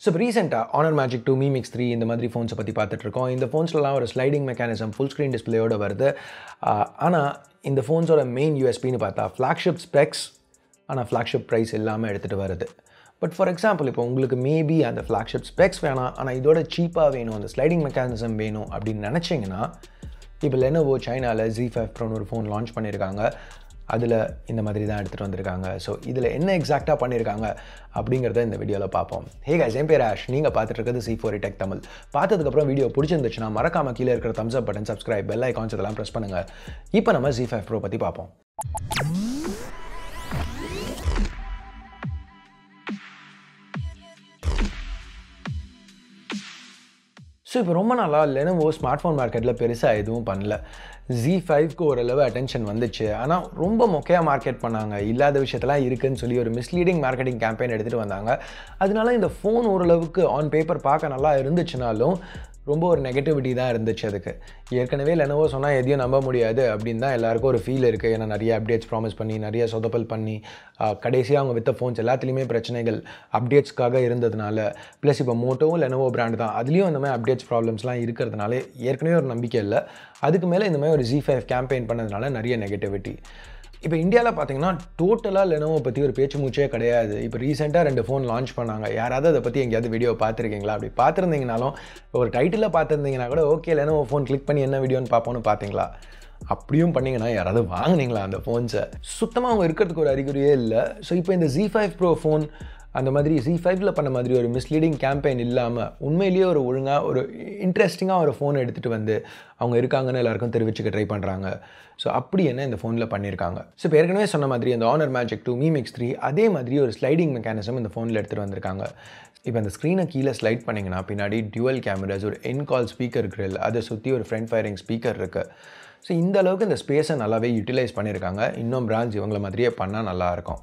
So இப்போ ரீசெண்டாக Honor Magic 2 Mi Mix 3 இந்த மாதிரி ஃபோன்ஸை பற்றி பார்த்துட்ருக்கோம். இந்த ஃபோன்ஸ்லாம் ஒரு ஸ்லைடிங் மெக்கானிசம் ஃபுல் ஸ்க்ரீன் டிஸ்பிளேயோடு வருது. ஆனால் இந்த ஃபோன்ஸோட மெயின் யூஎஸ்பின்னு பார்த்தா ஃப்ளாக்ஷிப் ஸ்பெக்ஸ், ஆனால் ஃப்ளாக்ஷிப் ப்ரைஸ் இல்லாமல் எடுத்துகிட்டு வருது. பட் ஃபார் எக்ஸாம்பிள் இப்போ உங்களுக்கு மேபி அந்த ஃப்ளாக்ஷிப் ஸ்பெக்ஸ் வேணாம், ஆனால் இதோட சீப்பாக வேணும், அந்த ஸ்லைடிங் மெக்கானிசம் வேணும் அப்படின்னு நினச்சிங்கன்னா இப்போ Lenovo சைனாவில் Z5 Proன்னு ஒரு ஃபோன் லான்ச் பண்ணியிருக்காங்க. அதில் இந்த மாதிரி தான் எடுத்துகிட்டு வந்திருக்காங்க. ஸோ இதில் என்ன எக்ஸாக்டாக பண்ணியிருக்காங்க அப்படிங்கிறத இந்த வீடியோவில் பார்ப்போம். ஹே guys, என் பேர் ஆஷ். நீங்கள் பார்த்துட்டு இருக்கிறது C4 Tech தமிழ். பார்த்ததுக்கப்புறம் வீடியோ பிடிச்சிருந்துச்சுன்னா மறக்காம கீழே இருக்கிற thumbs up button, subscribe, bell icons இதெல்லாம் ப்ரெஸ் பண்ணுங்கள். இப்போ நம்ம Z5 Pro பற்றி பார்ப்போம். ஸோ இப்போ ரொம்ப நாளாக Lenovo ஸ்மார்ட் ஃபோன் மார்க்கெட்டில் பெருசாக எதுவும் பண்ணல. Z5க்கு ஓரளவு அட்டென்ஷன் வந்துச்சு, ஆனால் ரொம்ப மொக்கையாக மார்க்கெட் பண்ணாங்க. இல்லாத விஷயத்தெல்லாம் இருக்குதுன்னு சொல்லி ஒரு மிஸ்லீடிங் மார்க்கெட்டிங் கேம்பெயின் எடுத்துகிட்டு வந்தாங்க. அதனால இந்த ஃபோன் ஓரளவுக்கு ஆன் பேப்பர் பார்க்க நல்லா இருந்துச்சுனாலும் ரொம்ப ஒரு நெகட்டிவிட்டி தான் இருந்துச்சு. அதுக்கு ஏற்கனவே Lenovo சொன்னால் எதையும் நம்ப முடியாது அப்படின்னு தான் எல்லாருக்கும் ஒரு ஃபீல் இருக்குது. ஏன்னா நிறைய அப்டேட்ஸ் ப்ராமிஸ் பண்ணி, நிறைய சொதப்பல் பண்ணி, கடைசியாக அவங்க வித்த ஃபோன்ஸ் எல்லாத்துலேயுமே பிரச்சனைகள் அப்டேட்ஸ்க்காக இருந்ததுனால, ப்ளஸ் இப்போ மோட்டோவும் Lenovo பிராண்ட் தான், அதுலேயும் இந்த மாதிரி அப்டேட்ஸ் ப்ராப்ளம்ஸ்லாம் இருக்கிறதுனால ஏற்கனவே ஒரு நம்பிக்கை இல்லை. அதுக்கு மேலே இந்த மாதிரி ஒரு Z5 கேம்பெயின் பண்ணதுனால நிறைய நெகட்டிவிட்டி. இப்போ இந்தியாவில் பார்த்தீங்கன்னா டோட்டலாக Lenovo பற்றி ஒரு பேச்சு மூச்சே கிடையாது. இப்போ ரீசெண்டாக 2 ஃபோன் லான்ச் பண்ணாங்க. யாராவது அதை பற்றி எங்கேயாவது வீடியோ பார்த்துருக்கீங்களா? அப்படி பார்த்துருந்தீங்கனாலும் ஒரு டைட்டிலில் பார்த்துருந்தீங்கன்னா கூட ஓகே Lenovo ஃபோன் கிளிக் பண்ணி என்ன வீடியோன்னு பார்ப்போன்னு பார்த்தீங்களா? அப்படியும் பண்ணிங்கன்னா யாராவது வாங்கினீங்களா அந்த ஃபோன்ஸை? சுத்தமாக அவங்க இருக்கிறதுக்கு ஒரு அறிகுறியே இல்லை. ஸோ இப்போ இந்த Z5 Pro ஃபோன் அந்த மாதிரி Z5ல் பண்ண மாதிரி ஒரு மிஸ்லீடிங் கேம்பெயின் இல்லாமல் உண்மையிலேயே ஒரு ஒழுங்காக ஒரு இன்ட்ரெஸ்டிங்காக ஒரு ஃபோன் எடுத்துகிட்டு வந்து அவங்க இருக்காங்கன்னு எல்லாருக்கும் தெரிவிச்சுக்க ட்ரை பண்ணுறாங்க. ஸோ அப்படி என்ன இந்த ஃபோனில் பண்ணியிருக்காங்க. ஸோ இப்போ ஏற்கனவே சொன்ன மாதிரி அந்த Honor Magic 2 Mi Mix 3 அதே மாதிரி ஒரு ஸ்லைடிங் மெக்கானிசம் இந்த ஃபோனில் எடுத்துகிட்டு வந்திருக்காங்க. இப்போ அந்த ஸ்க்ரீனை கீழே ஸ்லைட் பண்ணிங்கன்னா பின்னாடி டியூவல் கேமராஸ், ஒரு என்கால் ஸ்பீக்கர் கிரில், அதை சுற்றி ஒரு ஃப்ரண்ட் ஃபயரிங் ஸ்பீக்கர் இருக்குது. ஸோ இந்த அளவுக்கு இந்த ஸ்பேஸை நல்லாவே யூட்டிலைஸ் பண்ணியிருக்காங்க. இன்னும் பிராண்ட்ஸ் இவங்கள மாதிரியே பண்ணால் நல்லாயிருக்கும்.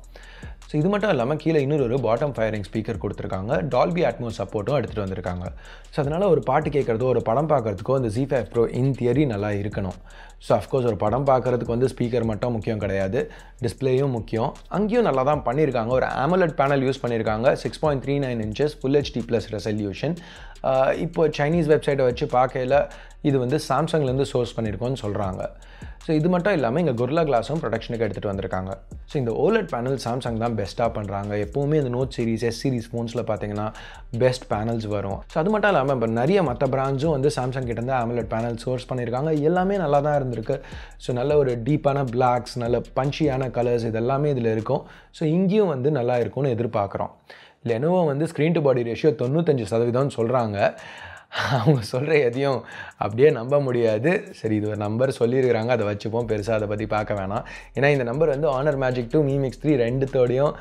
ஸோ இது மட்டும் இல்லாமல் கீழே இன்னொரு பாட்டம் ஃபயரிங் ஸ்பீக்கர் கொடுத்துருக்காங்க. டால்பி அட்மோஸ் சப்போர்ட்டும் எடுத்துகிட்டு வந்திருக்காங்க. ஸோ அதனால் ஒரு பாட்டு கேட்குறதோ ஒரு படம் பார்க்குறதுக்கோ இந்த Z5 Pro இன் தியரி நல்லா இருக்கணும். ஸோ அஃப்கோர்ஸ் ஒரு படம் பார்க்குறதுக்கு வந்து ஸ்பீக்கர் மட்டும் முக்கியம் கிடையாது, டிஸ்பிளேயும் முக்கியம். அங்கேயும் நல்லா தான் பண்ணியிருக்காங்க. ஒரு AMOLED பேனல் யூஸ் பண்ணியிருக்காங்க. 6.39 inches Full HD+ ரெசல்யூஷன். இப்போ சைனீஸ் வெப்சைட்டை வச்சு பார்க்கையில் இது வந்து சாம்சங்லேருந்து சோர்ஸ் பண்ணியிருக்கோன்னு சொல்கிறாங்க. ஸோ இது மட்டும் இல்லாமல் இங்கே கொரில்லா கிளாஸும் ப்ரொடக்ஷனுக்கு எடுத்துகிட்டு வந்திருக்காங்க. ஸோ இந்த OLED பேனல் சாம்சங் தான் பெஸ்ட்டாக பண்ணுறாங்க. எப்போவுமே இந்த நோட் சீரிஸ், S சீரிஸ் ஃபோன்ஸில் பார்த்தீங்கன்னா பெஸ்ட் பேனல்ஸ் வரும். ஸோ அது மட்டும் இல்லாமல் இப்போ நிறைய மற்ற பிராண்ட்ஸும் வந்து சாம்சங் கிட்டேருந்து AMOLED பேனல் சோர்ஸ் பண்ணியிருக்காங்க. எல்லாமே நல்லா தான் இருந்திருக்கு. ஸோ நல்ல ஒரு டீப்பான பிளாக்ஸ், நல்ல பஞ்சியான கலர்ஸ் இதெல்லாமே இதில் இருக்கும். ஸோ இங்கேயும் வந்து நல்லா இருக்கும்னு எதிர்பார்க்குறோம். Lenovo வந்து ஸ்க்ரீன் டு பாடி ரேஷியோ 95% சொல்கிறாங்க. அவங்க சொல்கிற எதையும் அப்படியே நம்ப முடியாது. சரி, இது ஒரு நம்பர் சொல்லியிருக்கிறாங்க, அதை வச்சுப்போம், பெருசாக அதை பற்றி பார்க்க வேணாம். ஏன்னா இந்த நம்பர் வந்து Honor Magic 2 Mi Mix 3 ரெண்டுத்தோடையும்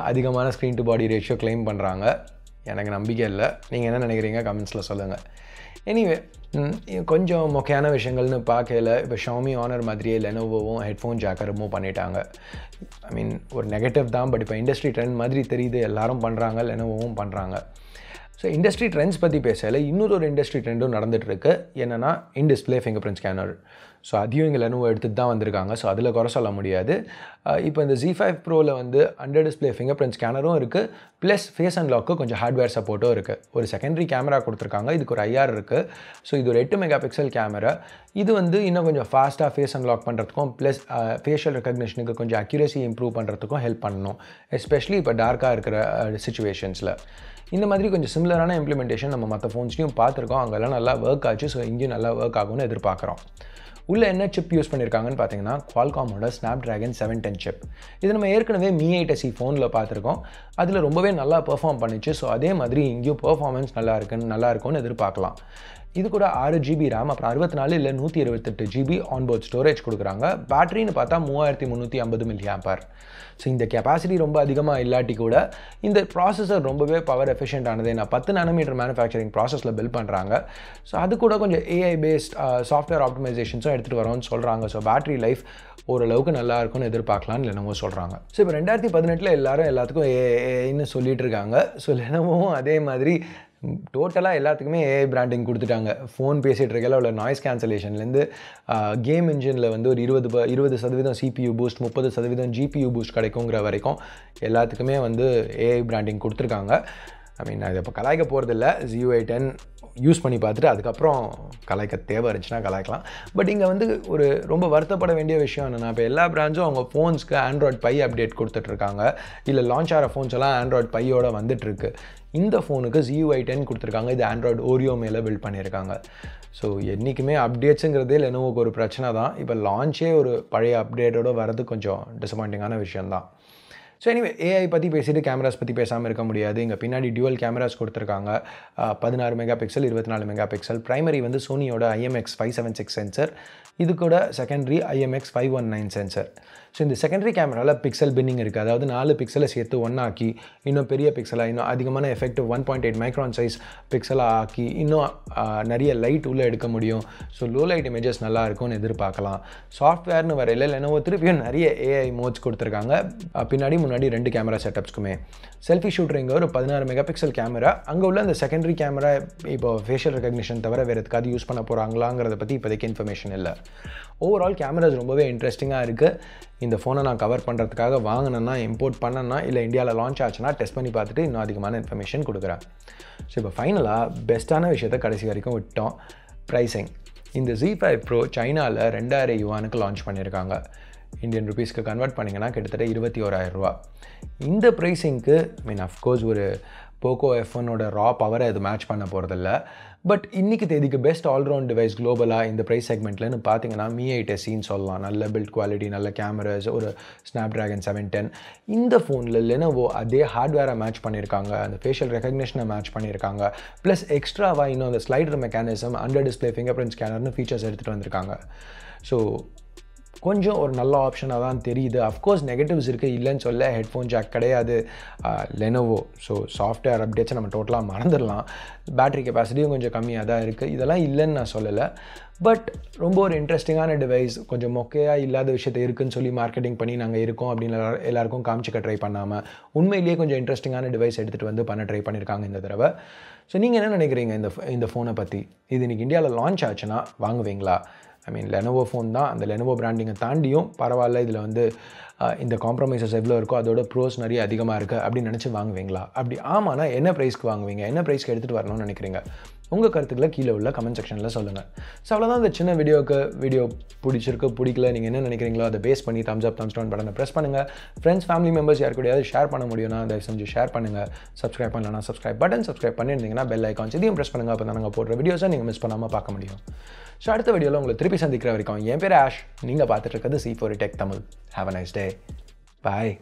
அதிகமான screen to body ratio claim பண்ணுறாங்க. எனக்கு நம்பிக்கை இல்லை. நீங்கள் என்ன நினைக்கிறீங்க கமெண்ட்ஸில் சொல்லுங்கள். எனிவே, கொஞ்சம் மொக்கையான விஷயங்கள்னு பார்க்கல. இப்போ Xiaomi Honor மாதிரியே Lenovoவும் ஹெட்ஃபோன் ஜாக்கை ரிமூவ் பண்ணிட்டாங்க. ஐ மீன் ஒரு நெகட்டிவ் தான், பட் இப்போ இண்டஸ்ட்ரி ட்ரெண்ட் மாதிரி தெரியுது. எல்லாரும் பண்ணுறாங்க, Lenovoவும் பண்ணுறாங்க. ஸோ இண்டஸ்ட்ரி ட்ரெண்ட்ஸ் பற்றி பேசல, இன்னொரு இண்டஸ்ட்ரி ட்ரெண்டும் நடந்துகிட்ருக்கு. என்னென்னா in display finger print scanner. So அதையும் இங்கே Lenovo எடுத்துகிட்டு தான் வந்திருக்காங்க. ஸோ அதில் குறை சொல்ல முடியாது. இப்போ இந்த Z5 Proவில் வந்து அண்டர் டிஸ்பிளே ஃபிங்கர் பிரிண்ட் ஸ்கேனரும் இருக்குது, ப்ளஸ் ஃபேஸ் அன்லாக்கு கொஞ்சம் ஹார்ட்வேர் சப்போர்ட்டும் இருக்குது. ஒரு செகண்டரி கேமரா கொடுத்துருக்காங்க. இதுக்கு ஒரு IR இருக்குது. ஸோ இது ஒரு 8 மெகாபிக்சல் கேமரா. இது வந்து இன்னும் கொஞ்சம் ஃபாஸ்ட்டாக ஃபேஸ் அன்லாக் பண்ணுறதுக்கும், ப்ளஸ் ஃபேஷியல் ரெக்கக்னிஷனுக்கு கொஞ்சம் அக்யூரேசி இம்ப்ரூவ் பண்ணுறதுக்கும் ஹெல்ப் பண்ணணும். எஸ்பெஷலி இப்போ டார்க்காக இருக்கிற சிச்சுவேஷன்ஸில். இந்த மாதிரி கொஞ்சம் சிமிலரான இம்ப்ளிமெண்டேஷன் நம்ம மற்ற ஃபோன்ஸ்லையும் பார்த்துருக்கோம். அங்கெல்லாம் நல்லா ஒர்க் ஆச்சு. ஸோ இங்கேயும் நல்லா ஒர்க் ஆகும்னு எதிர்பார்க்குறோம். உள்ளே என்ன சிப் யூஸ் பண்ணியிருக்காங்கன்னு பார்த்தீங்கன்னா Qualcommோட Snapdragon 710 சிப். இது நம்ம ஏற்கனவே Mi 8SE ஃபோனில் பார்த்துருக்கோம். அதில் ரொம்பவே நல்லா பெர்ஃபார்ம் பண்ணிச்சு. ஸோ அதே மாதிரி இங்கேயும் பெர்ஃபார்மன்ஸ் நல்லா இருக்கும்னு எதிர்பார்க்கலாம். இது கூட 6GB RAM, அப்புறம் 64 இல்லை 128GB ஆன்போர்ட் ஸ்டோரேஜ் கொடுக்குறாங்க. பேட்டரின்னு பார்த்தா 3350 mAh. ஸோ இந்த கெப்பாசிட்டி ரொம்ப அதிகமாக இல்லாட்டி கூட இந்த ப்ராசஸர் ரொம்பவே பவர் எஃபிஷியன்ட் ஆனது. நான் 10 nm மேனுஃபேக்சரிங் ப்ராசஸில் பில்ட் பண்ணுறாங்க. ஸோ அது கூட கொஞ்சம் AI பேஸ்ட் சாஃப்ட்வேர் ஆப்டிமைசேஷன்ஸும் எடுத்துகிட்டு வரோன்னு சொல்கிறாங்க. ஸோ பேட்டரி லைஃப் ஓரளவுக்கு நல்லா இருக்கும்னு எதிர்பார்க்கலான்னு Lenovo சொல்கிறாங்க. ஸோ இப்போ 2018 எல்லாத்துக்கும் ஏஐன்னு சொல்லிட்டு இருக்காங்க. ஸோ Lenovoவும் அதே மாதிரி டோட்டலாக எல்லாத்துக்குமே ஏஐ பிராண்டிங் கொடுத்துட்டாங்க. ஃபோன் பேசிகிட்டு இருக்கல உள்ள நாய்ஸ் கேன்சலேஷன்லேருந்து கேம் இன்ஜினில் வந்து ஒரு 20% CPU பூஸ்ட், 30% GPU பூஸ்ட் கிடைக்குங்கிற வரைக்கும் எல்லாத்துக்குமே வந்து ஏஐ பிராண்டிங் கொடுத்துருக்காங்க. ஐ மீன் நான் இதை இப்போ கலாய்க்க போகிறதில்ல. ZUI 10 யூஸ் பண்ணி பார்த்துட்டு அதுக்கப்புறம் கலாய்க்க தேவை இருந்துச்சுன்னா கலாய்க்கலாம். பட் இங்கே வந்து ஒரு ரொம்ப வருத்தப்பட வேண்டிய விஷயம் என்னென்னா, இப்போ எல்லா பிராண்ட்ஸும் அவங்க ஃபோன்ஸ்க்கு ஆண்ட்ராய்ட் பை அப்டேட் கொடுத்துட்ருக்காங்க. இல்லை லான்ச் ஆகிற ஃபோன்ஸ் எல்லாம் ஆண்ட்ராய்ட் பையோடு வந்துட்டுருக்கு. இந்த ஃபோனுக்கு ZUI 10 கொடுத்துருக்காங்க. இது ஆண்ட்ராய்டு ஓரியோ மேலே பில்ட் பண்ணியிருக்காங்க. ஸோ என்றைக்குமே அப்டேட்ஸுங்கிறதே லெனோவோக்கு ஒரு பிரச்சனை தான். இப்போ லான்ச்சே ஒரு பழைய அப்டேட்டோடு வரது கொஞ்சம் டிசப்பாயிண்டிங்கான விஷயந்தான். ஸோ எனிவே ஏஐ பற்றி பேசிட்டு கேமராஸ் பற்றி பேசாமல் இருக்க முடியாது. இங்கே பின்னாடி டியூவல் கேமராஸ் கொடுத்துருக்காங்க. 16 mega pixel 24 mega pixel. Primary வந்து சோனியோட IMX 576 சென்சர். இது கூட செகண்டரி IMX 519 சென்சர். ஸோ இந்த செகண்டரி கேமராவில் பிக்சல் பின்னிங் இருக்குது. அதாவது 4 பிக்சலை சேர்த்து ஒன்றாக்கி இன்னும் பெரிய பிக்சலாக இன்னும் அதிகமான எஃபெக்டிவ் 1.8 மைக்ரான் சைஸ் பிக்சலாக ஆக்கி இன்னும் நிறைய லைட் உள்ளே எடுக்க முடியும். ஸோ லோ லைட் இமேஜஸ் நல்லா இருக்கும்னு எதிர்பார்க்கலாம். சாஃப்ட்வேர்னு வரையில் லெனோவோ திருப்பியும் நிறைய ஏஐ மோட்ஸ் கொடுத்துருக்காங்க. பின்னாடி முன்னாடி 2 கேமரா செட்டப்ஸ்க்குமே. செல்ஃபி ஷூட்டர் இங்கே ஒரு 16 மெகா பிக்சல் கேமரா. அங்கே உள்ள அந்த செகண்டரி கேமரா இப்போ ஃபேஷியல் ரெகக்னிஷன் தவிர வேறு எதுக்காவது யூஸ் பண்ண போகிறாங்களாங்கிறத பற்றி இப்போதைக்கு இன்ஃபர்மேஷன் இல்லை. ஓவரால் கேமராஸ் ரொம்பவே இன்ட்ரெஸ்டிங்காக இருக்குது. இந்த ஃபோனை நான் கவர் பண்ணுறதுக்காக வாங்கினேன்னா, இம்போர்ட் பண்ணேன்னா, இல்லை இந்தியாவில் லான்ச் ஆச்சுன்னா டெஸ்ட் பண்ணி பார்த்துட்டு இன்னும் அதிகமான இன்ஃபர்மேஷன் கொடுக்குறேன். ஸோ இப்போ ஃபைனலாக பெஸ்ட்டான விஷயத்தை கடைசி வரைக்கும் விட்டோம். ப்ரைஸிங். இந்த Z5 Pro சைனாவில் 2000 யுவானுக்கு லான்ச் பண்ணியிருக்காங்க. இந்தியன் ருபீஸ்க்கு கன்வெர்ட் பண்ணிங்கன்னா கிட்டத்தட்ட 21,000 ரூபா. இந்த ப்ரைஸிங்க்கு அஃப்கோர்ஸ் ஒரு போக்கோ F1ஓட ரா பவரை அது மேட்ச் பண்ண போகிறதில்ல. பட் இன்றைக்கி தேதிக்கு பெஸ்ட் ஆல்ரவுண்ட் டிவைஸ் குளோபலாக இந்த ப்ரைஸ் செக்மெண்ட்லன்னு பார்த்தீங்கன்னா Mi 8 SEன்னு சொல்லலாம். நல்ல பில்ட் குவாலிட்டி, நல்ல கேமராஸ், ஒரு Snapdragon 710. இந்த ஃபோனில் லெனோவோ அதே ஹார்ட்வேரை மேட்ச் பண்ணியிருக்காங்க. அந்த ஃபேஷியல் ரெகக்னிஷனை மேட்ச் பண்ணியிருக்காங்க. ப்ளஸ் எக்ஸ்ட்ராவாக இன்னும் அந்த slider mechanism, under display fingerprint ஸ்கேனர்னு ஃபீச்சர்ஸ் எடுத்துகிட்டு வந்திருக்காங்க. ஸோ கொஞ்சம் ஒரு நல்ல ஆப்ஷனாக தான் தெரியுது. அஃப்கோர்ஸ் நெகட்டிவ்ஸ் இருக்குது, இல்லைன்னு சொல்ல. ஹெட்ஃபோன் ஜாக் கிடையாது லெனோவோ. ஸோ சாஃப்ட்வேர் அப்டேட்ஸை நம்ம டோட்டலாக மறந்துடலாம். பேட்டரி கெப்பாசிட்டியும் கொஞ்சம் கம்மியாக தான் இருக்குது. இதெல்லாம் இல்லைன்னு நான் சொல்லலை. பட் ரொம்ப ஒரு இன்ட்ரெஸ்டிங்கான டிவைஸ். கொஞ்சம் மொக்கையாக இல்லாத விஷயத்தை இருக்குதுன்னு சொல்லி மார்க்கெட்டிங் பண்ணி நாங்கள் இருக்கோம் அப்படின்னு எல்லாருக்கும் காமிச்சிக்க ட்ரை பண்ணாமல் உண்மையிலேயே கொஞ்சம் இன்ட்ரெஸ்டிங்கான டிவைஸ் எடுத்துகிட்டு வந்து பண்ண ட்ரை பண்ணியிருக்காங்க இந்த தடவை. ஸோ நீங்கள் என்ன நினைக்கிறீங்க இந்த ஃபோனை பற்றி? இது இன்றைக்கி இந்தியாவில் லான்ச் ஆச்சுன்னா வாங்குவீங்களா? ஐ மீன் லெனோவோ ஃபோன் தான். அந்த லெனோவோ பிராண்டிங்கை தாண்டியும் பரவாயில்ல, இதில் வந்து இந்த காம்ப்ரமைசஸ் எவ்வளோ இருக்கோ அதோட ப்ரோஸ் நிறைய அதிகமாக இருக்குது அப்படின்னு நினச்சி வாங்குவீங்களா? அப்படி ஆமானா என்ன ப்ரைஸ்க்கு வாங்குவீங்க? என்ன ப்ரைஸ்க்கு எடுத்துகிட்டு வரணும்னு நினைக்கிறீங்க? உங்கள் கருத்துக்களை கீழே உள்ள கமெண்ட் செக்ஷனில் சொல்லுங்கள். ஸோ அவ்வளோதான் இந்த சின்ன வீடியோ பிடிச்சிருக்கு, பிடிக்கல, நீங்கள் என்ன நினைக்கிறீங்களோ அதை பேஸ் பண்ணி தம்ஸ் அப் தம்ஸ் டவுன் பட்டனை ப்ரெஸ் பண்ணுங்கள். ஃப்ரெண்ட்ஸ் ஃபேமிலி மெம்பர்ஸ் யார் கூடயாவது ஷேர் பண்ண முடியும்னா தயவு செஞ்சு ஷேர் பண்ணுங்கள். சப்ஸ்கிரைப் பண்ணலன்னா சப்ஸ்கிரைப் பண்ணியிருந்தீங்கன்னா பெல் ஐக்கான்ஸ் இதையும் ப்ரெஸ் பண்ணுங்கள். அப்போ தான் நாங்கள் போடுற வீடியோஸை நீங்கள் மிஸ் பண்ணாமல் பார்க்க முடியும். ஸோ அடுத்த வீடியோவில் உங்களை திருப்பி சந்திக்கிற வரைக்கும் என் பேர் ஆஷ். நீங்கள் பார்த்துட்டு இருக்கிறது C4 Tech Tamil. Have a nice day. Bye.